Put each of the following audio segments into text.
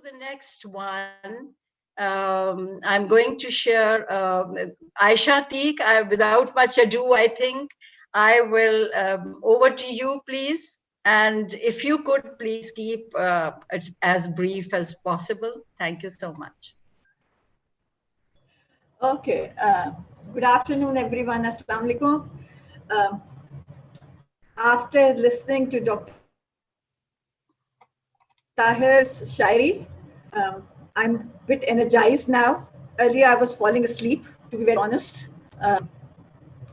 the next one, I'm going to share Aisha Teek. Without much ado, I think I will over to you, please. And if you could please keep it as brief as possible. Thank you so much. Okay. Good afternoon, everyone. Assalamu alaikum. After listening to Dr. Tahir's Shairi, I'm a bit energized now. Earlier, I was falling asleep, to be very honest.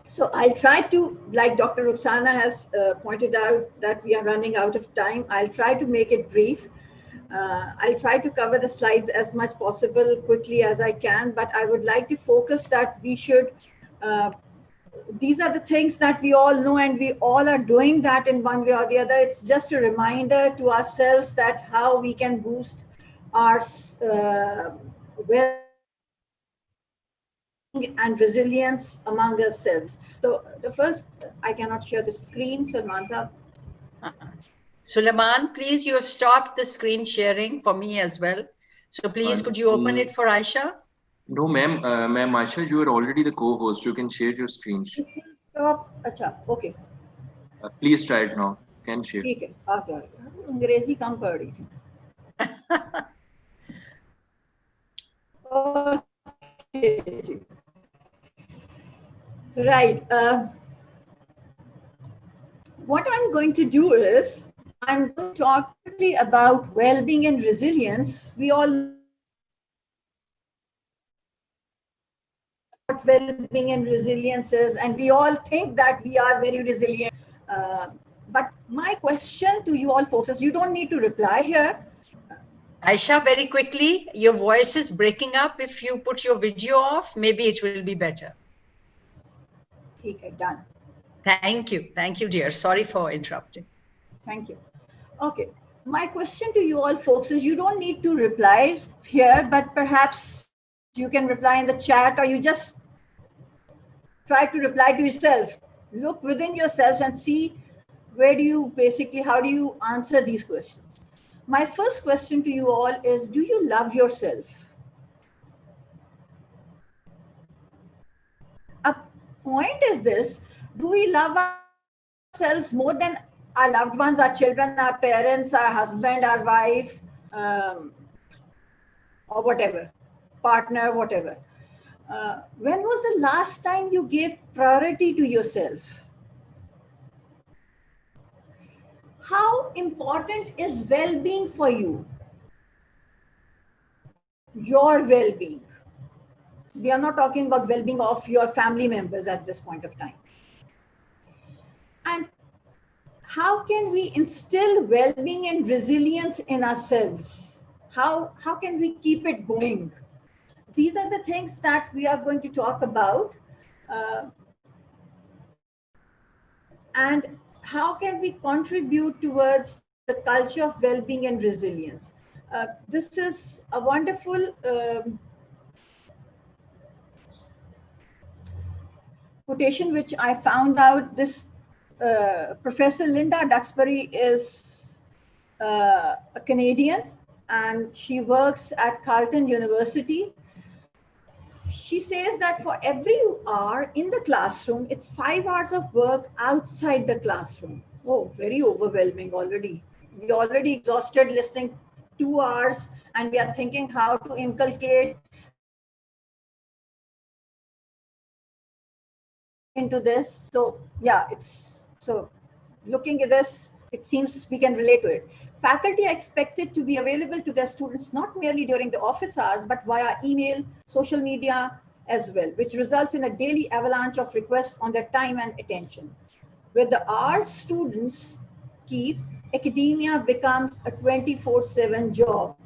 So I'll try to, like Dr. Ruxana has pointed out, that we are running out of time. I'll try to make it brief. I'll try to cover the slides as much possible quickly as I can, but I would like to focus that we should, these are the things that we all know and we all are doing that in one way or the other. It's just a reminder to ourselves that how we can boost our well and resilience among ourselves. So the first, I cannot share the screen, so Manza. Suleiman, please, you have stopped the screen sharing for me as well. So please, could you open it for Aisha? No, ma'am. Ma'am Aisha, you are already the co-host. You can share your screen. Stop. Acha, okay. Please try it now. Can share. Okay. अंग्रेजी कम पढ़ रही थी. Okay. Right. What I'm going to do is, I'm going to talk quickly about well-being and resilience. We all know what well-being and resilience is, and we all think that we are very resilient. But my question to you all folks is, you don't need to reply here. Aisha, very quickly, your voice is breaking up. If you put your video off, maybe it will be better. Okay, done. Thank you. Thank you, dear. Sorry for interrupting. Thank you. Okay. My question to you all folks is, you don't need to reply here, but perhaps you can reply in the chat, or you just try to reply to yourself. Look within yourself and see where do you basically, how do you answer these questions? My first question to you all is, do you love yourself? A point is this: do we love ourselves more than our loved ones, our children, our parents, our husband, our wife, or whatever, partner, whatever? When was the last time you gave priority to yourself? How important is well-being for you? Your well-being. We are not talking about well-being of your family members at this point of time. And how can we instill well-being and resilience in ourselves? How can we keep it going? These are the things that we are going to talk about. And how can we contribute towards the culture of well-being and resilience? This is a wonderful quotation which I found out. This Professor Linda Duxbury is a Canadian, and she works at Carleton University. She says that for every hour in the classroom, it's 5 hours of work outside the classroom. Oh, very overwhelming already. We already exhausted listening 2 hours, and we are thinking how to inculcate into this. So yeah, so looking at this, it seems we can relate to it. Faculty are expected to be available to their students not merely during the office hours, but via email, social media as well, which results in a daily avalanche of requests on their time and attention. With the hours students keep, academia becomes a 24/7 job.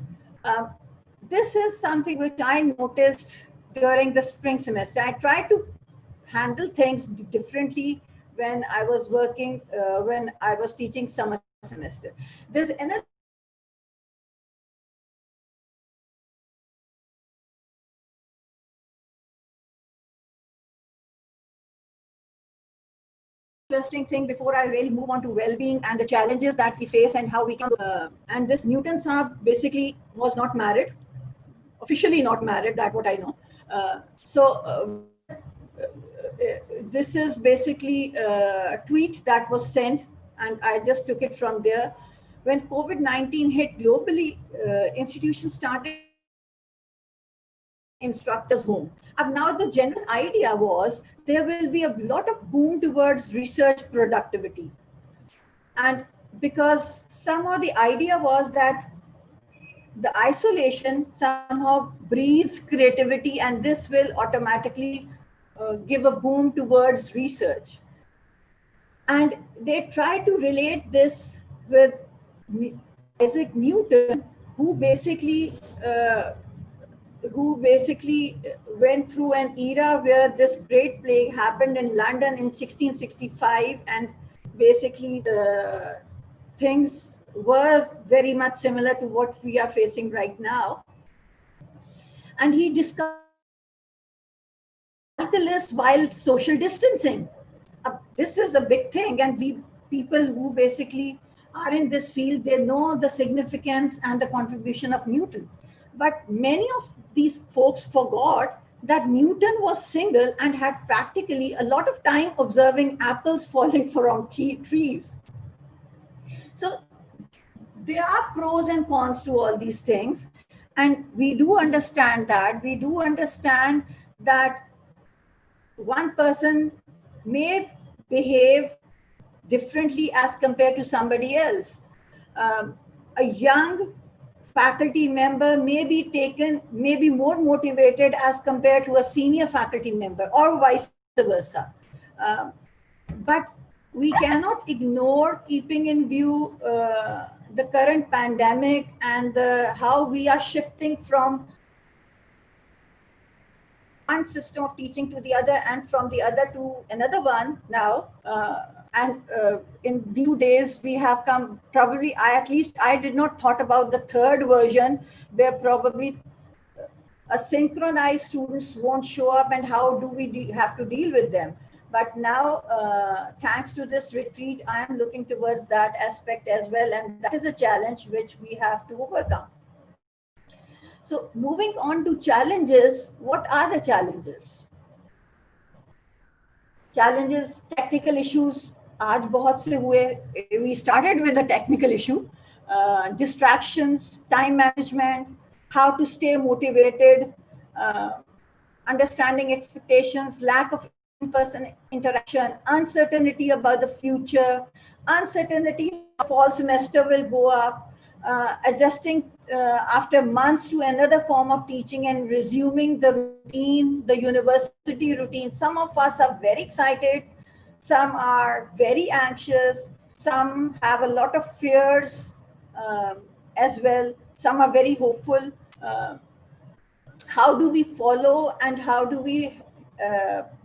This is something which I noticed during the spring semester. I tried to handle things differently when I was working, when I was teaching summer semester. There's another interesting thing before I really move on to well-being and the challenges that we face and how we can. And this Newton Saab basically was not married, officially not married. That's what I know. This is basically a tweet that was sent, and I just took it from there. When COVID-19 hit globally, institutions started instructors home. And now the general idea was there will be a lot of boom towards research productivity. And because somehow the idea was that the isolation somehow breeds creativity, and this will automatically give a boom towards research. And they try to relate this with Isaac Newton, who basically went through an era where this Great Plague happened in London in 1665, and basically the things were very much similar to what we are facing right now. And he discovered calculus while social distancing. This is a big thing, and we people who basically are in this field, they know the significance and the contribution of Newton. But many of these folks forgot that Newton was single and had practically a lot of time observing apples falling from trees. So there are pros and cons to all these things. And we do understand that. We do understand that one person may behave differently as compared to somebody else. A young faculty member may be more motivated as compared to a senior faculty member, or vice versa. But we cannot ignore keeping in view the current pandemic and how we are shifting from one system of teaching to the other, and from the other to another one now. In few days we have come, probably I did not thought about the third version, where probably asynchronized students won't show up, and how do we have to deal with them. But now, thanks to this retreat, I am looking towards that aspect as well, and that is a challenge which we have to overcome. So moving on to challenges, what are the challenges? Challenges, technical issues, आज बहुत से हुए. We started with the technical issue, distractions, time management, how to stay motivated, understanding expectations, lack of in-person interaction, uncertainty about the future, uncertainty fall semester will go up, adjusting after months to another form of teaching and resuming the routine, the university routine. Some of us are very excited, some are very anxious, some have a lot of fears as well, some are very hopeful. How do we follow, and how do we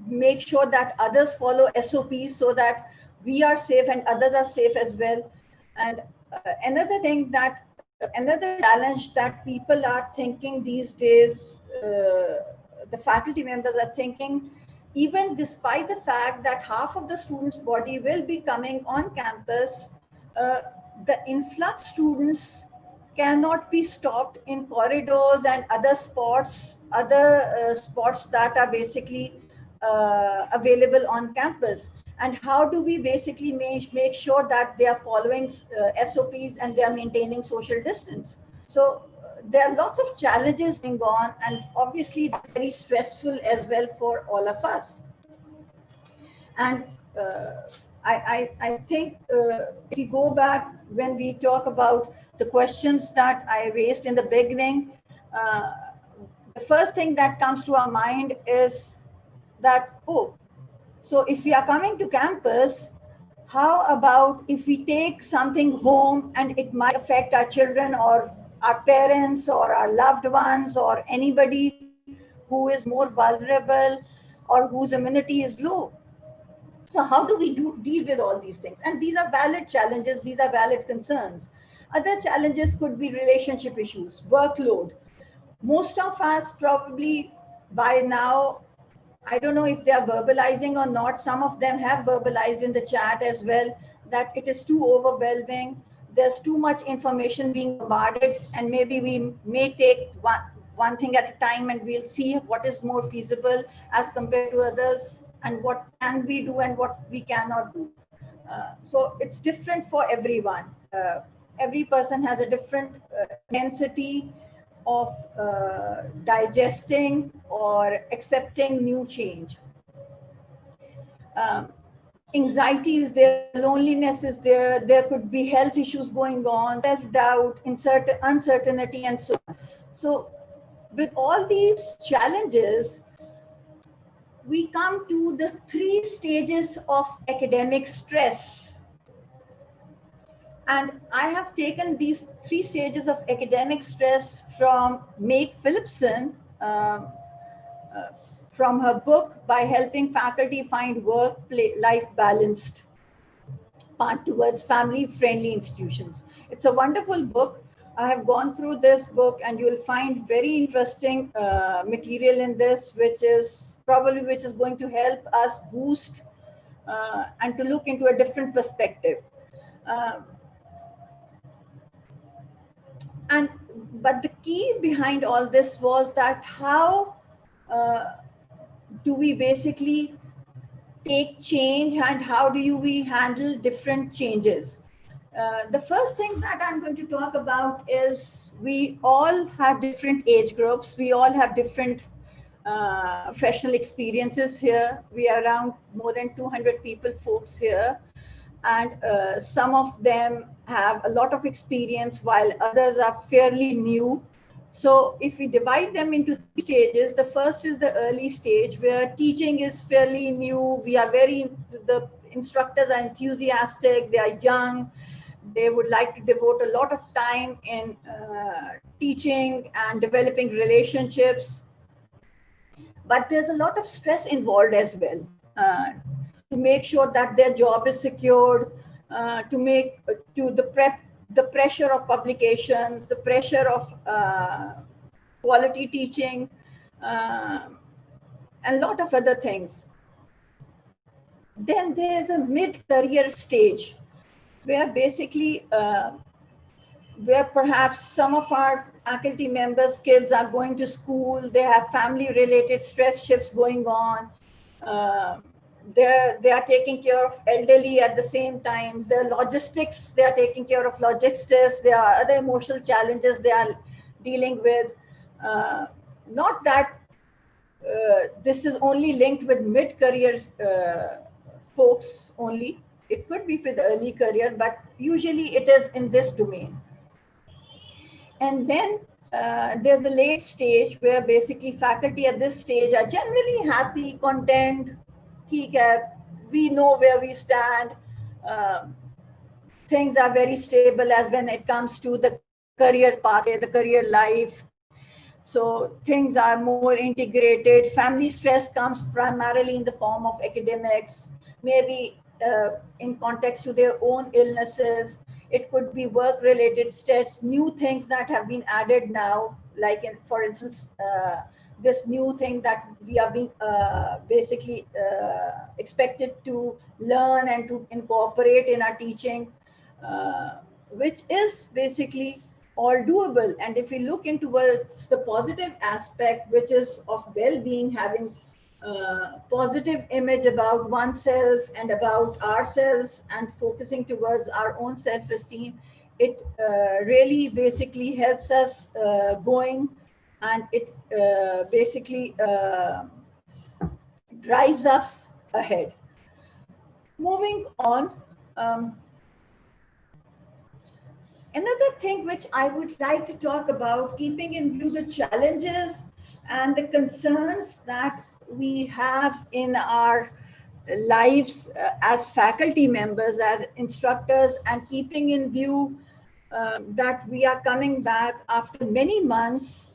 make sure that others follow SOPs so that we are safe and others are safe as well? And another challenge that people are thinking these days, the faculty members are thinking, even despite the fact that half of the students' body will be coming on campus, the influx students cannot be stopped in corridors and other spots that are basically available on campus. And how do we basically make sure that they are following SOPs and they are maintaining social distance? So there are lots of challenges going on, and obviously it's very stressful as well for all of us. And I think if we go back, when we talk about the questions that I raised in the beginning, the first thing that comes to our mind is that, so if we are coming to campus, how about if we take something home and it might affect our children or our parents or our loved ones or anybody who is more vulnerable or whose immunity is low? So how do we deal with all these things? And these are valid challenges, these are valid concerns. Other challenges could be relationship issues, workload. Most of us probably by now I don't know if they are verbalizing or not. Some of them have verbalized in the chat as well that it is too overwhelming. There's too much information being bombarded, and maybe we may take one thing at a time, and we'll see what is more feasible as compared to others, and what can we do and what we cannot do. So it's different for everyone. Every person has a different intensity of digesting or accepting new change. Anxiety is there, loneliness is there could be health issues going on, self-doubt, uncertainty, and so on. So with all these challenges, we come to the 3 stages of academic stress. And I have taken these 3 stages of academic stress from Meg Phillipson, from her book, By Helping Faculty Find Work-Life Balanced, Path Towards Family-Friendly Institutions. It's a wonderful book. I have gone through this book, and you will find very interesting material in this, which is going to help us boost and to look into a different perspective. But the key behind all this was that how do we basically take change, and how do we handle different changes? The first thing that I'm going to talk about is we all have different age groups. We all have different professional experiences here. We are around more than 200 people, folks here. And some of them have a lot of experience while others are fairly new. So if we divide them into 3 stages, the first is the early stage where teaching is fairly new. The instructors are enthusiastic, they are young, they would like to devote a lot of time in teaching and developing relationships. But there's a lot of stress involved as well. To make sure that their job is secured, the pressure of publications, the pressure of quality teaching, and a lot of other things. Then there's a mid-career stage where basically, where perhaps some of our faculty members' kids are going to school, they have family-related stress shifts going on. They are taking care of elderly at the same time. The logistics, they are taking care of logistics. There are other emotional challenges they are dealing with. Not that this is only linked with mid-career folks only. It could be with early career, but usually it is in this domain. And then there's a late stage where basically faculty at this stage are generally happy, content. We know where we stand. Things are very stable as when it comes to the career pathway, the career life. So things are more integrated. Family stress comes primarily in the form of academics, maybe in context to their own illnesses. It could be work-related stress, new things that have been added now, like for instance, this new thing that we are being basically expected to learn and to incorporate in our teaching, which is basically all doable. And if we look into towards the positive aspect, which is of well-being, having positive image about oneself and about ourselves and focusing towards our own self-esteem, it really basically helps us going, and it basically drives us ahead. Moving on, another thing which I would like to talk about, keeping in view the challenges and the concerns that we have in our lives as faculty members, as instructors, and keeping in view that we are coming back after many months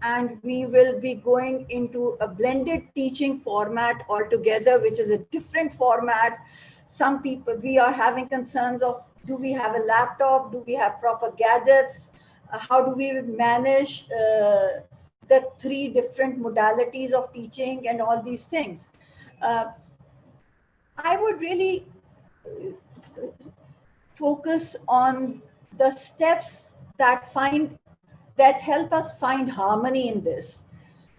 and we will be going into a blended teaching format altogether, which is a different format. Some people, we are having concerns of, do we have a laptop? Do we have proper gadgets? How do we manage the 3 different modalities of teaching and all these things. I would really focus on the steps that help us find harmony in this.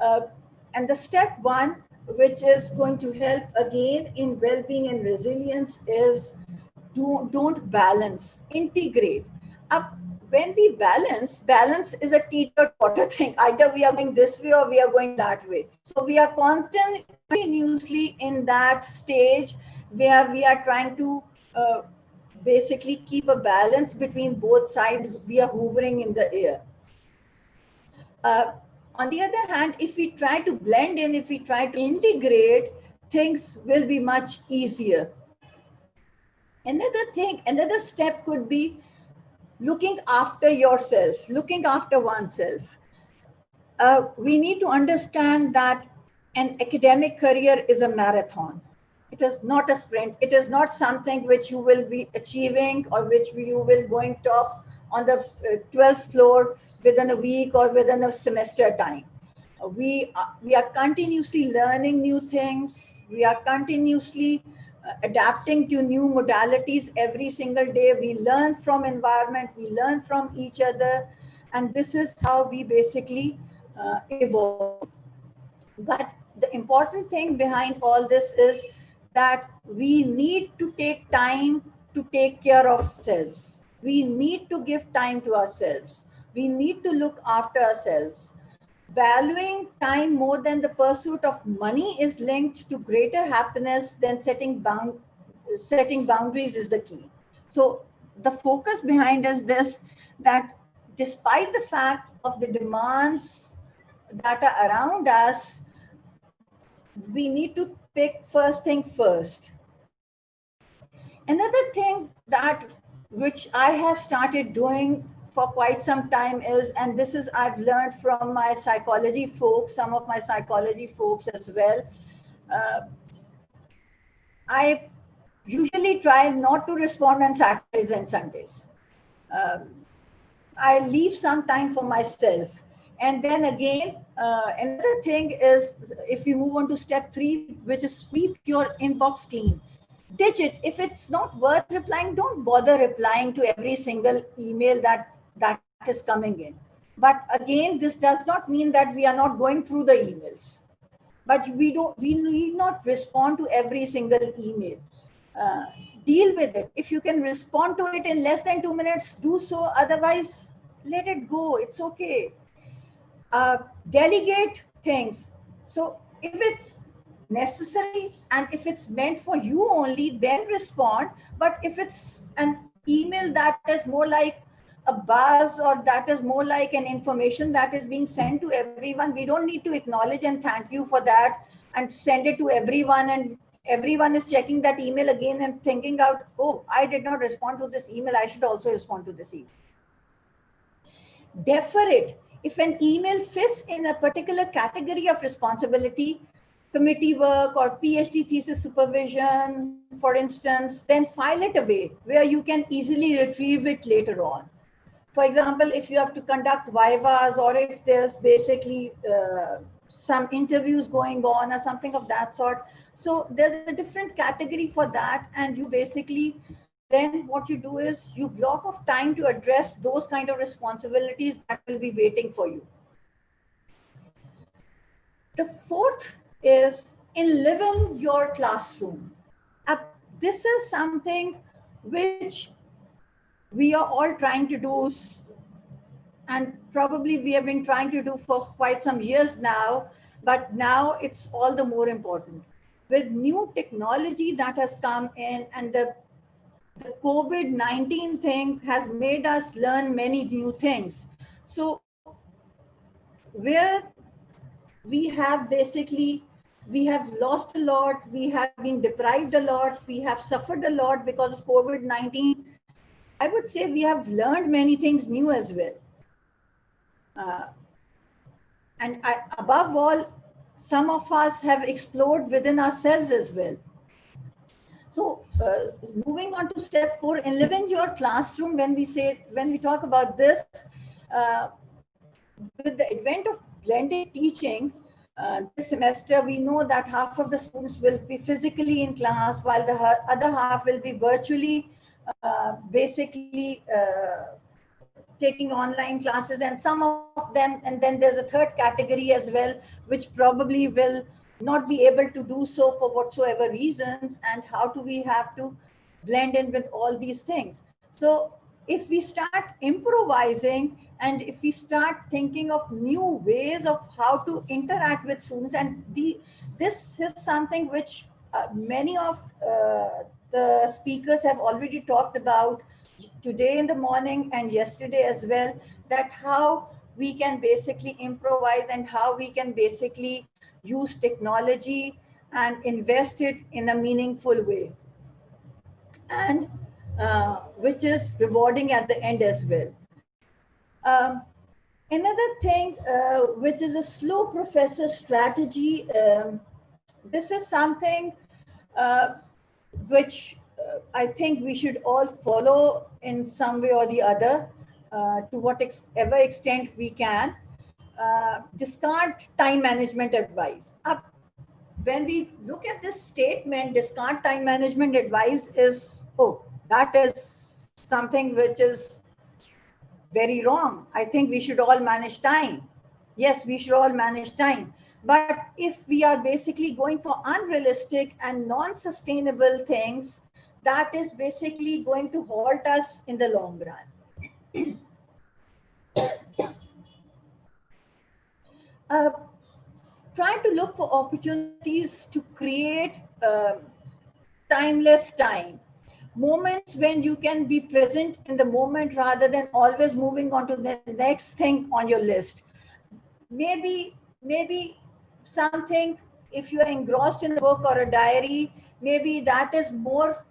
And the step 1, which is going to help again in well-being and resilience, is don't balance, integrate. When we balance is a teeter-totter thing. Either we are going this way or we are going that way. So we are continuously in that stage where we are trying to basically keep a balance between both sides. We are hovering in the air. On the other hand, if we try to blend in, if we try to integrate, things will be much easier. Another step could be looking after yourself, looking after oneself. We need to understand that an academic career is a marathon. It is not a sprint. It is not something which you will be achieving or which you will going top on the 12th floor within a week or within a semester time. We are continuously learning new things. We are continuously adapting to new modalities every single day. We learn from environment, we learn from each other, and this is how we basically evolve. But the important thing behind all this is that we need to take time to take care of ourselves. We need to give time to ourselves. We need to look after ourselves. Valuing time more than the pursuit of money is linked to greater happiness than setting boundaries is the key. So the focus behind is this, that despite the fact of the demands that are around us, we need to pick first thing first. Another thing that which I have started doing for quite some time is, and this is I've learned from my psychology folks, some of my psychology folks as well. I usually try not to respond on Saturdays and Sundays. I leave some time for myself. And then again, another thing is, if we move on to step 3, which is sweep your inbox clean. Ditch it. If it's not worth replying, don't bother replying to every single email that is coming in. But again, this does not mean that we are not going through the emails. But we need not respond to every single email. Deal with it. If you can respond to it in less than 2 minutes, do so. Otherwise, let it go. It's okay. Delegate things. So if it's necessary and if it's meant for you only, then respond. But if it's an email that is more like a buzz or that is more like an information that is being sent to everyone, we don't need to acknowledge and thank you for that and send it to everyone, and everyone is checking that email again and thinking out, oh, I did not respond to this email, I should also respond to this email. Defer it. If an email fits in a particular category of responsibility, committee work or PhD thesis supervision, for instance, then file it away where you can easily retrieve it later on. For example, if you have to conduct vivas or if there's basically some interviews going on or something of that sort. So there's a different category for that. And you basically, then what you do is you block off time to address those kind of responsibilities that will be waiting for you. The fourth is enliven your classroom. This is something which we are all trying to do, and probably we have been trying to do for quite some years now, but now it's all the more important. With new technology that has come in, and the COVID-19 thing has made us learn many new things. So where we have lost a lot, we have been deprived a lot, we have suffered a lot because of COVID-19. I would say we have learned many things new as well. And above all, some of us have explored within ourselves as well. So moving on to step 4, enliven your classroom. When we talk about this, with the advent of blended teaching, this semester, we know that half of the students will be physically in class, while the other half will be virtually, basically taking online classes, and some of them, and then there's a third category as well, which probably will not be able to do so for whatsoever reasons. And how do we have to blend in with all these things? So if we start improvising, and if we start thinking of new ways of how to interact with students, and this is something which many of the speakers have already talked about today in the morning and yesterday as well, that how we can basically improvise and how we can basically use technology and invest it in a meaningful way, and which is rewarding at the end as well. Another thing, which is a slow professor strategy, this is something which I think we should all follow in some way or the other, to whatever extent we can. Discard time management advice. When we look at this statement, discard time management advice is, oh, that is something which is very wrong. I think we should all manage time. Yes, we should all manage time. But if we are basically going for unrealistic and non-sustainable things, that is basically going to halt us in the long run. Try to look for opportunities to create timeless time. Moments when you can be present in the moment rather than always moving on to the next thing on your list. Maybe something, if you are engrossed in a book or a diary, maybe that is more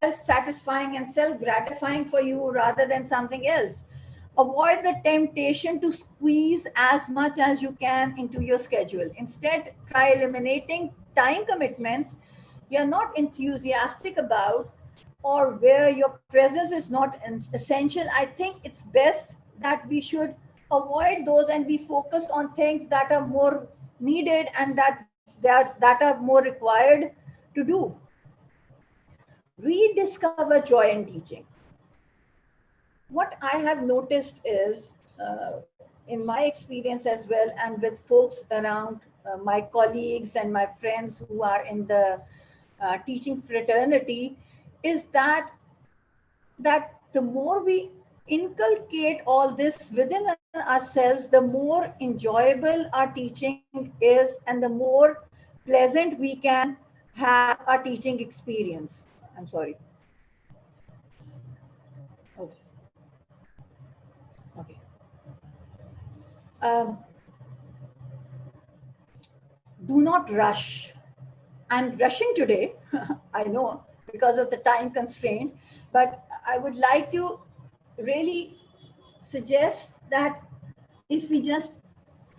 self-satisfying and self-gratifying for you rather than something else. Avoid the temptation to squeeze as much as you can into your schedule. Instead, try eliminating time commitments you're not enthusiastic about, or where your presence is not essential. I think it's best that we should avoid those and we focus on things that are more needed and that are more required to do. Rediscover joy in teaching. What I have noticed is, in my experience as well, and with folks around, my colleagues and my friends who are in the teaching fraternity, is that the more we inculcate all this within ourselves, the more enjoyable our teaching is and the more pleasant we can have our teaching experience. I'm sorry. Oh. Okay. Do not rush. I'm rushing today, I know, because of the time constraint, but I would like to really suggest that if we just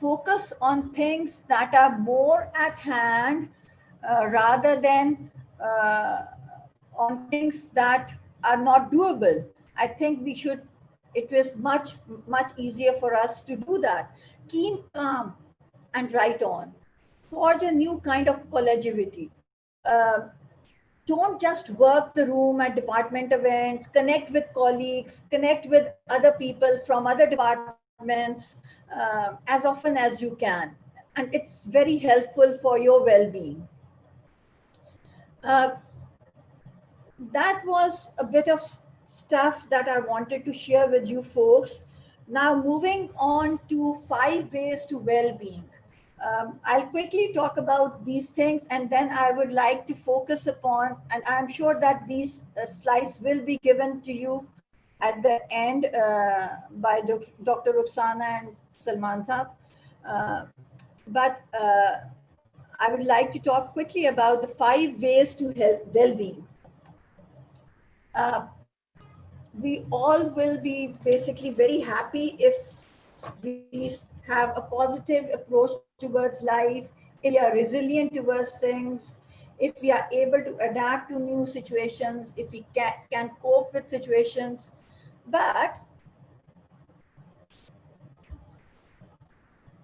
focus on things that are more at hand, rather than on things that are not doable, I think we should, it is much easier for us to do that. Keep calm and write on. Forge a new kind of collegiality. Don't just work the room at department events, connect with colleagues, connect with other people from other departments as often as you can. And it's very helpful for your well-being. That was a bit of stuff that I wanted to share with you folks. Now moving on to 5 ways to well-being. I'll quickly talk about these things, and then I would like to focus upon, and I'm sure that these slides will be given to you at the end by Dr. Rukhsana and Salman Saab. But I would like to talk quickly about the 5 ways to well-being. We all will be basically very happy if we have a positive approach towards life, if we are resilient towards things, if we are able to adapt to new situations, if we can cope with situations. But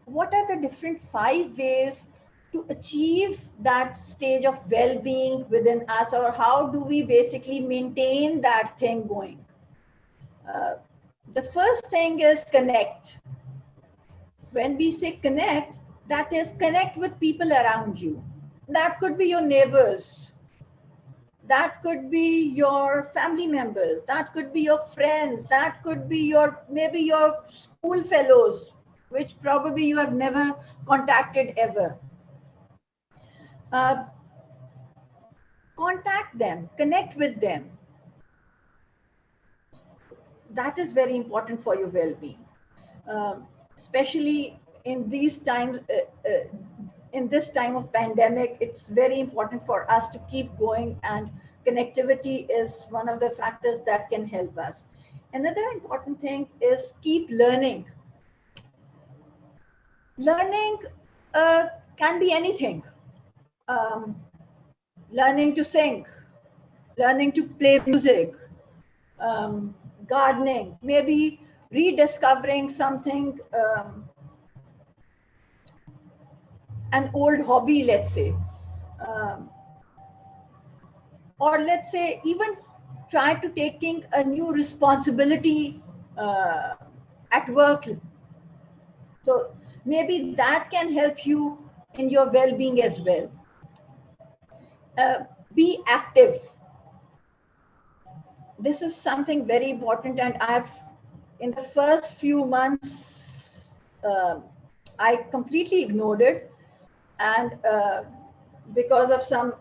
what are the different 5 ways to achieve that stage of well-being within us, or how do we basically maintain that thing going? The first thing is connect. When we say connect, that is connect with people around you. That could be your neighbors. That could be your family members. That could be your friends. That could be maybe your school fellows, which probably you have never contacted ever. Uh, Contact them, connect with them. That is very important for your well-being, especially in these times. In this time of pandemic, it's very important for us to keep going, and connectivity is one of the factors that can help us. Another important thing is keep learning. Learning can be anything. Learning to sing, learning to play music, gardening, maybe rediscovering something, an old hobby, let's say. Um, or let's say even try to taking a new responsibility at work. So maybe that can help you in your well-being as well. Be active. This is something very important, and I've, in the first few months, I completely ignored it, and because of some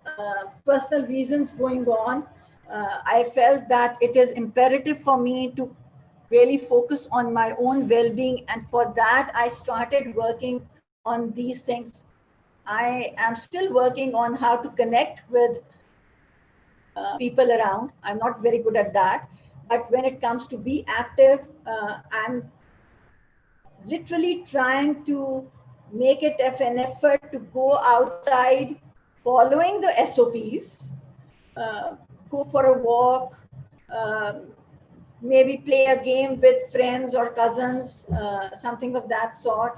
personal reasons going on, I felt that it is imperative for me to really focus on my own well-being, and for that I started working on these things. I am still working on how to connect with people around. I'm not very good at that, but when it comes to be active, I'm literally trying to make it an effort to go outside, following the SOPs, go for a walk, maybe play a game with friends or cousins, something of that sort.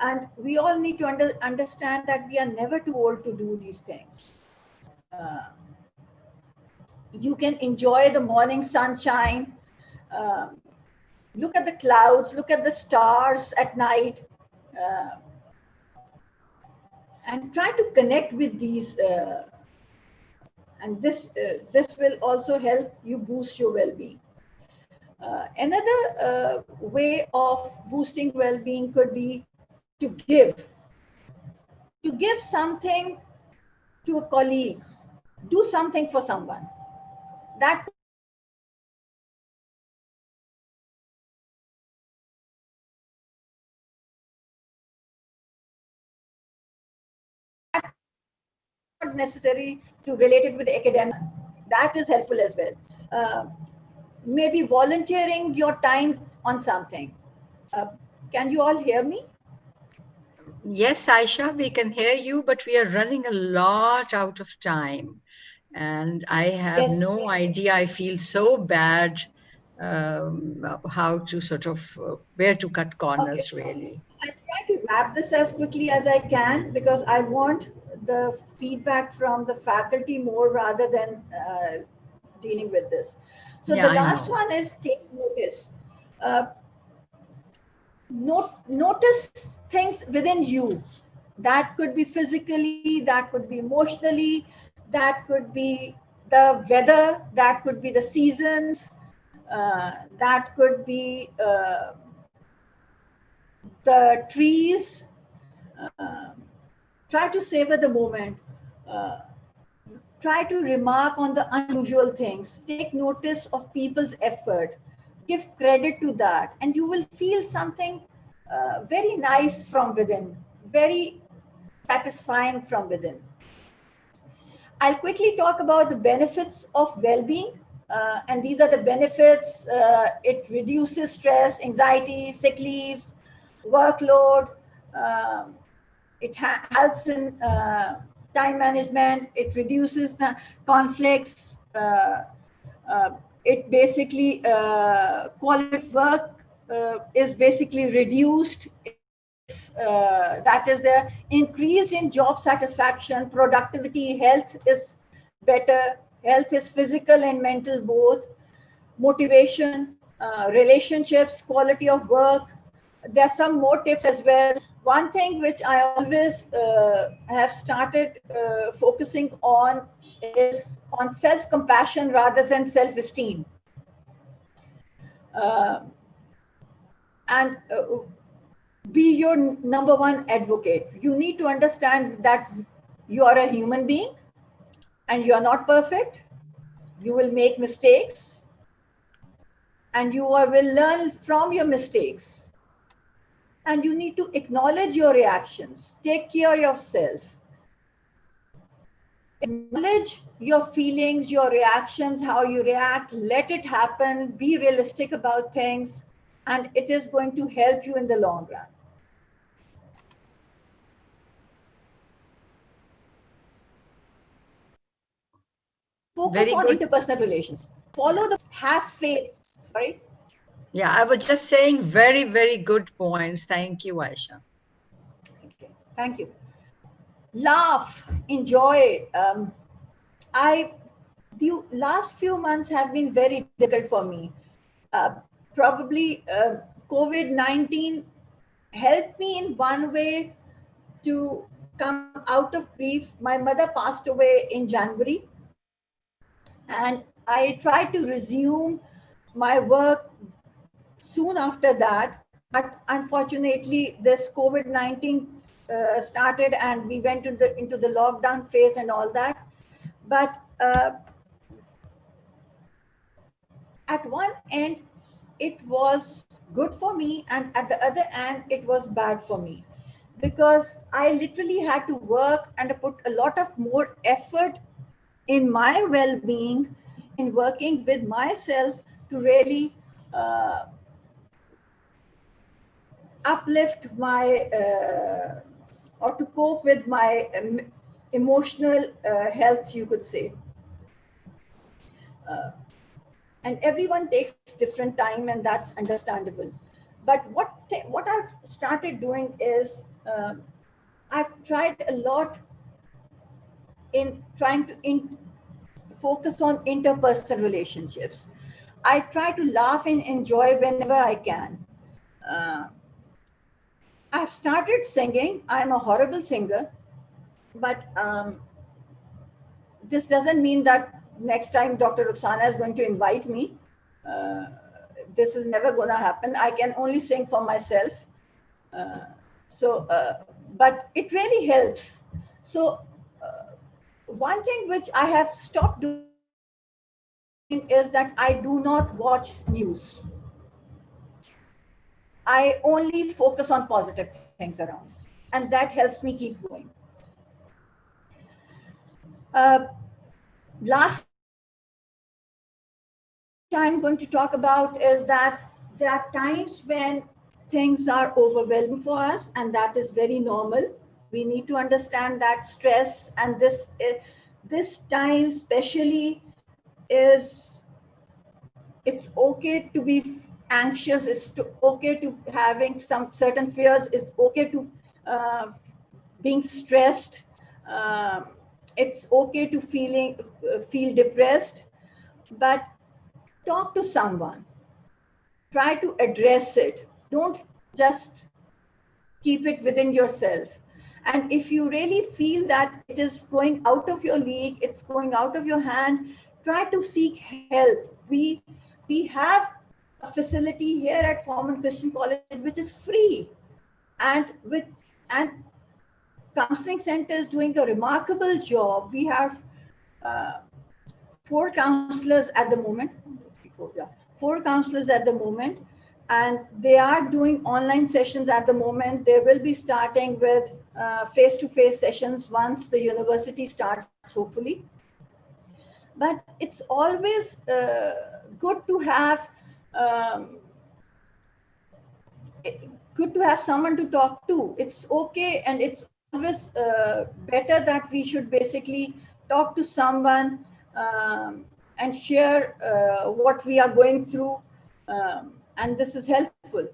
And we all need to understand that we are never too old to do these things. You can enjoy the morning sunshine, look at the clouds, look at the stars at night, and try to connect with these. And this will also help you boost your well-being. Another way of boosting well-being could be to give. To give something to a colleague, do something for someone. That not necessary to relate it with academic. That is helpful as well. Maybe volunteering your time on something. Can you all hear me? Yes, Aisha, we can hear you, but we are running a lot out of time. And I have no idea. I feel so bad how to sort of, where to cut corners, really. I'll try to wrap this as quickly as I can, because I want the feedback from the faculty more rather than dealing with this. So Yeah, the last one is take notice. Notice things within you. That could be physically, that could be emotionally, that could be the weather, that could be the seasons, that could be the trees. Try to savor the moment. Try to remark on the unusual things. Take notice of people's effort. Give credit to that, and you will feel something very nice from within, very satisfying from within. I'll quickly talk about the benefits of well-being. And these are the benefits. It reduces stress, anxiety, sick leaves, workload. It helps in time management. It reduces the conflicts. It basically, quality of work is basically reduced if that is the increase in job satisfaction, productivity, health is better, health is physical and mental both, motivation, relationships, quality of work. There are some more tips as well. One thing which I always have started focusing on is on self-compassion rather than self-esteem. And be your number one advocate. You need to understand that you are a human being and you are not perfect. You will make mistakes and you will learn from your mistakes. And you need to acknowledge your reactions. Take care of yourself. Acknowledge your feelings, your reactions, how you react. Let it happen. Be realistic about things. And it is going to help you in the long run. Focus on interpersonal relations. Follow the, have faith. Sorry? Yeah, I was just saying very, very good points. Thank you, Aisha. Okay. Thank you. Laugh, enjoy. The last few months have been very difficult for me. Probably COVID-19 helped me in one way to come out of grief. My mother passed away in January, and I tried to resume my work soon after that. But unfortunately, this COVID-19 started and we went into the lockdown phase and all that. But at one end, it was good for me, and at the other end, it was bad for me, because I literally had to work and put a lot of more effort in my well-being, in working with myself to really uplift my or to cope with my emotional health, you could say. And everyone takes different time, and that's understandable. But what I've started doing is I've tried a lot in trying to focus on interpersonal relationships. I try to laugh and enjoy whenever I can. I've started singing. I'm a horrible singer, but this doesn't mean that next time Dr. Ruxana is going to invite me. This is never going to happen. I can only sing for myself. But it really helps. So one thing which I have stopped doing is that I do not watch news. I only focus on positive things around, and that helps me keep going. Last I'm going to talk about is that there are times when things are overwhelming for us, and that is very normal. We need to understand that stress and this time especially it's okay to be anxious, it's okay to having some certain fears, it's okay to being stressed, it's okay to feel depressed, but talk to someone, try to address it, don't just keep it within yourself. And if you really feel that it is going out of your league, it's going out of your hand, try to seek help. We have a facility here at Forman Christian College which is free, and counseling center is doing a remarkable job. We have 4 counselors at the moment, 4 counselors at the moment, and they are doing online sessions at the moment. They will be starting with face-to-face sessions once the university starts, hopefully. But it's always good to have someone to talk to. It's okay, and it's always better that we should basically talk to someone and share what we are going through, and this is helpful.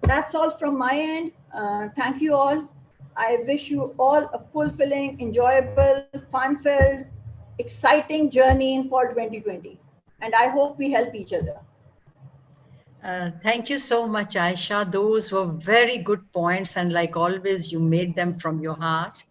that's all from my end. Thank you all. I wish you all a fulfilling, enjoyable, fun-filled, exciting journey in fall 2020. And I hope we help each other. Thank you so much, Aisha. Those were very good points. And like always, you made them from your heart.